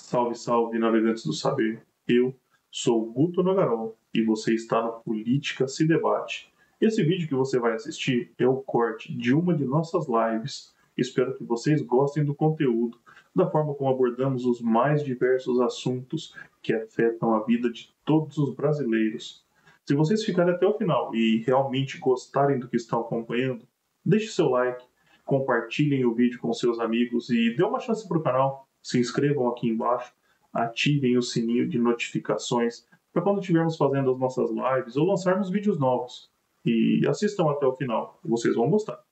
Salve, salve, navegantes do saber. Eu sou o Guto Nogarol e você está no Política se Debate. Esse vídeo que você vai assistir é o corte de uma de nossas lives. Espero que vocês gostem do conteúdo, da forma como abordamos os mais diversos assuntos que afetam a vida de todos os brasileiros. Se vocês ficarem até o final e realmente gostarem do que estão acompanhando, deixe seu like, compartilhem o vídeo com seus amigos e dê uma chance para o canal. Se inscrevam aqui embaixo, ativem o sininho de notificações para quando estivermos fazendo as nossas lives ou lançarmos vídeos novos. E assistam até o final, vocês vão gostar.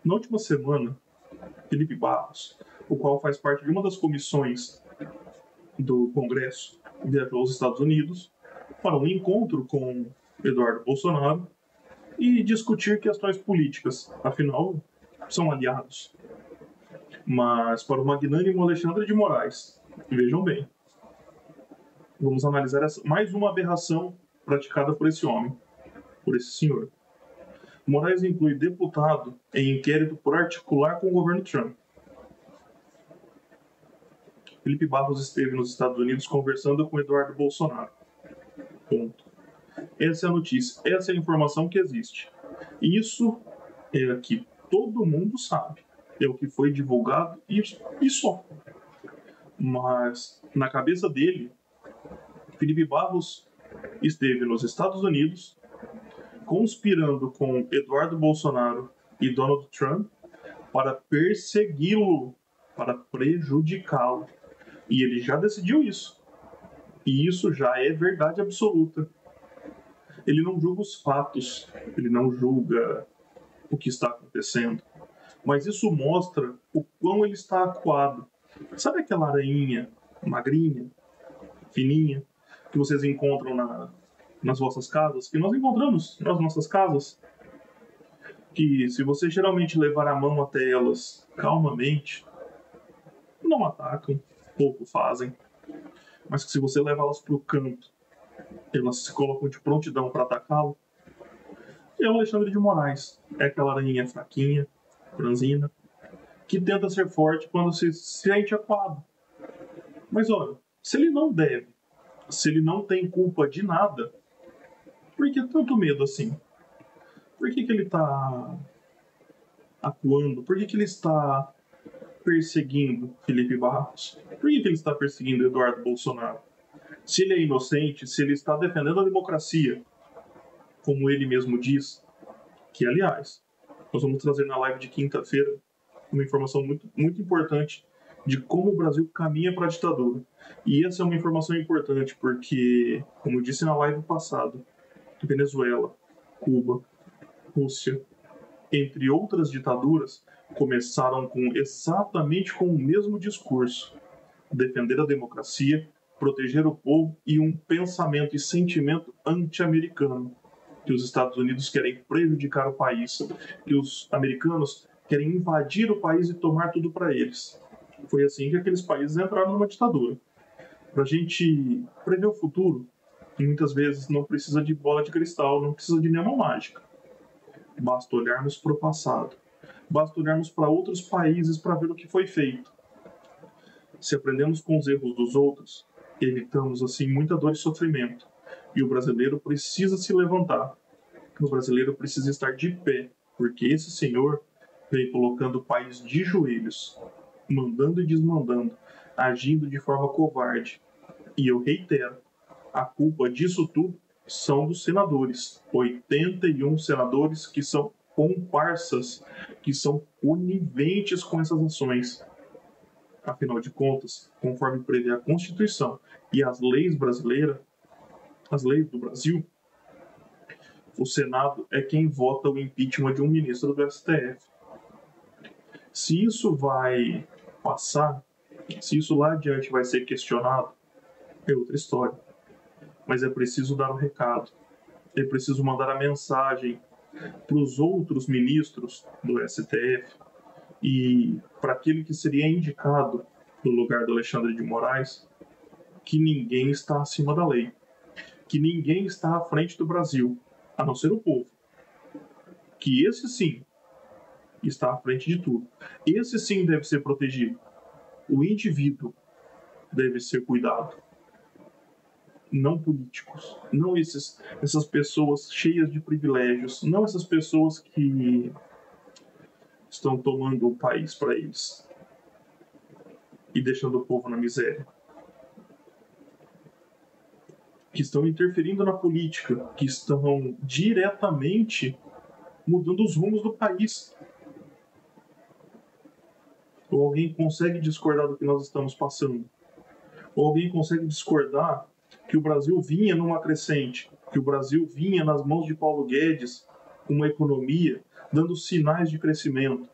Na última semana, Felipe Barros, o qual faz parte de uma das comissões do Congresso, viajou aos Estados Unidos para um encontro com Eduardo Bolsonaro e discutir questões políticas, afinal, são aliados. Mas para o magnânimo Alexandre de Moraes, vejam bem, vamos analisar mais uma aberração praticada por esse homem, por esse senhor. Moraes inclui deputado em inquérito por articular com o governo Trump. Felipe Barros esteve nos Estados Unidos conversando com Eduardo Bolsonaro. Ponto. Essa é a notícia, essa é a informação que existe. Isso é o que todo mundo sabe. É o que foi divulgado e só. Mas, na cabeça dele, Felipe Barros esteve nos Estados Unidos conspirando com Eduardo Bolsonaro e Donald Trump para persegui-lo, para prejudicá-lo. E ele já decidiu isso. E isso já é verdade absoluta. Ele não julga os fatos, ele não julga o que está acontecendo. Mas isso mostra o quão ele está acuado. Sabe aquela aranha magrinha, fininha, que vocês encontram nas vossas casas? Que nós encontramos nas nossas casas? Que se você geralmente levar a mão até elas calmamente, não atacam, pouco fazem. Mas que se você levá-las para o canto, elas se colocam de prontidão para atacá-lo. É o Alexandre de Moraes. É aquela aranha fraquinha, franzina, que tenta ser forte quando se sente acuado. Mas olha, se ele não deve, se ele não tem culpa de nada, por que tanto medo assim? Por que ele está acuando? Por que ele está perseguindo Felipe Barros? Por que ele está perseguindo Eduardo Bolsonaro? Se ele é inocente, se ele está defendendo a democracia, como ele mesmo diz, que, aliás, nós vamos trazer na live de quinta-feira uma informação muito, muito importante de como o Brasil caminha para a ditadura. E essa é uma informação importante porque, como eu disse na live passada, Venezuela, Cuba, Rússia, entre outras ditaduras, começaram exatamente com o mesmo discurso: defender a democracia, proteger o povo e um pensamento e sentimento anti-americano, que os Estados Unidos querem prejudicar o país, que os americanos querem invadir o país e tomar tudo para eles. Foi assim que aqueles países entraram numa ditadura. Para a gente prever o futuro, muitas vezes não precisa de bola de cristal, não precisa de nenhuma mágica. Basta olharmos para o passado. Basta olharmos para outros países para ver o que foi feito. Se aprendemos com os erros dos outros, evitamos assim muita dor e sofrimento. E o brasileiro precisa se levantar. O brasileiro precisa estar de pé, porque esse senhor vem colocando o país de joelhos, mandando e desmandando, agindo de forma covarde. E eu reitero, a culpa disso tudo são dos senadores. 81 senadores que são comparsas, que são coniventes com essas ações. Afinal de contas, conforme prevê a Constituição e as leis brasileiras, as leis do Brasil, o Senado é quem vota o impeachment de um ministro do STF. Se isso vai passar, se isso lá adiante vai ser questionado, é outra história. Mas é preciso dar o recado, é preciso mandar a mensagem para os outros ministros do STF e para aquele que seria indicado no lugar do Alexandre de Moraes, que ninguém está acima da lei, que ninguém está à frente do Brasil, a não ser o povo. Que esse sim está à frente de tudo. Esse sim deve ser protegido. O indivíduo deve ser cuidado. Não políticos. Não essas pessoas cheias de privilégios. Não essas pessoas que estão tomando o país para eles e deixando o povo na miséria. Que estão interferindo na política, que estão diretamente mudando os rumos do país. Ou alguém consegue discordar do que nós estamos passando? Ou alguém consegue discordar que o Brasil vinha numa crescente, que o Brasil vinha nas mãos de Paulo Guedes, uma economia dando sinais de crescimento,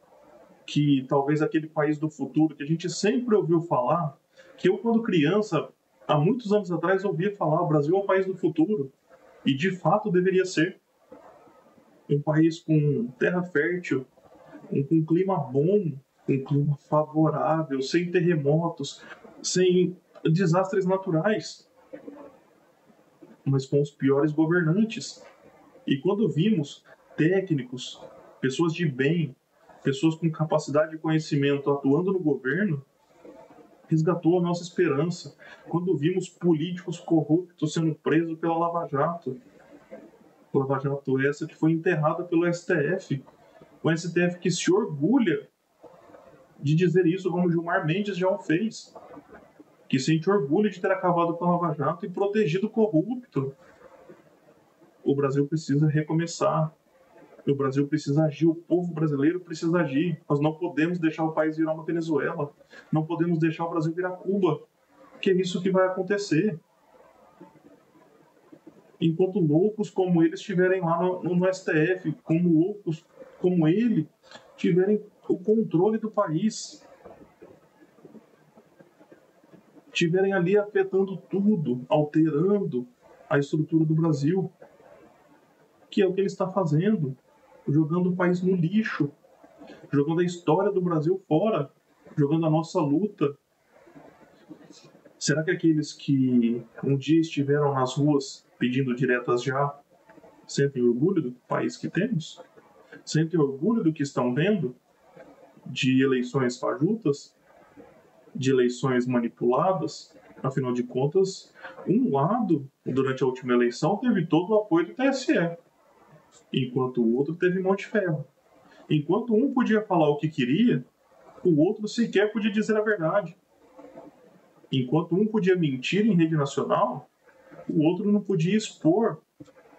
que talvez aquele país do futuro, que a gente sempre ouviu falar, que eu quando criança, há muitos anos atrás, ouvia falar, o Brasil é o país do futuro, e de fato deveria ser. Um país com terra fértil, com clima bom, um clima favorável, sem terremotos, sem desastres naturais, mas com os piores governantes. E quando vimos técnicos, pessoas de bem, pessoas com capacidade de conhecimento atuando no governo, resgatou a nossa esperança. Quando vimos políticos corruptos sendo presos pela Lava Jato, Lava Jato essa que foi enterrada pelo STF, o STF que se orgulha de dizer isso, como Gilmar Mendes já o fez, que sente orgulho de ter acabado com a Lava Jato e protegido o corrupto. O Brasil precisa recomeçar. O Brasil precisa agir. O povo brasileiro precisa agir. Nós não podemos deixar o país virar uma Venezuela. Não podemos deixar o Brasil virar Cuba. Que é isso que vai acontecer. Enquanto loucos como eles estiverem lá no STF, como loucos como ele tiverem o controle do país, estiverem ali afetando tudo, alterando a estrutura do Brasil, que é o que ele está fazendo, jogando o país no lixo, jogando a história do Brasil fora, jogando a nossa luta. Será que aqueles que um dia estiveram nas ruas pedindo diretas já sentem orgulho do país que temos? Sentem orgulho do que estão vendo? De eleições fajutas? De eleições manipuladas? Afinal de contas, um lado, durante a última eleição, teve todo o apoio do TSE, enquanto o outro teve mão de ferro. Enquanto um podia falar o que queria, o outro sequer podia dizer a verdade. Enquanto um podia mentir em rede nacional, o outro não podia expor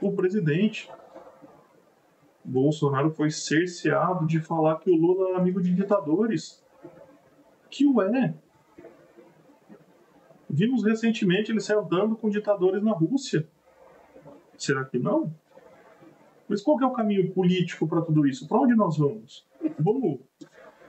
o presidente. Bolsonaro foi cerceado de falar que o Lula é amigo de ditadores. Que o é. Vimos recentemente ele sentando com ditadores na Rússia. Será que não? Mas qual que é o caminho político para tudo isso? Para onde nós vamos? Vamos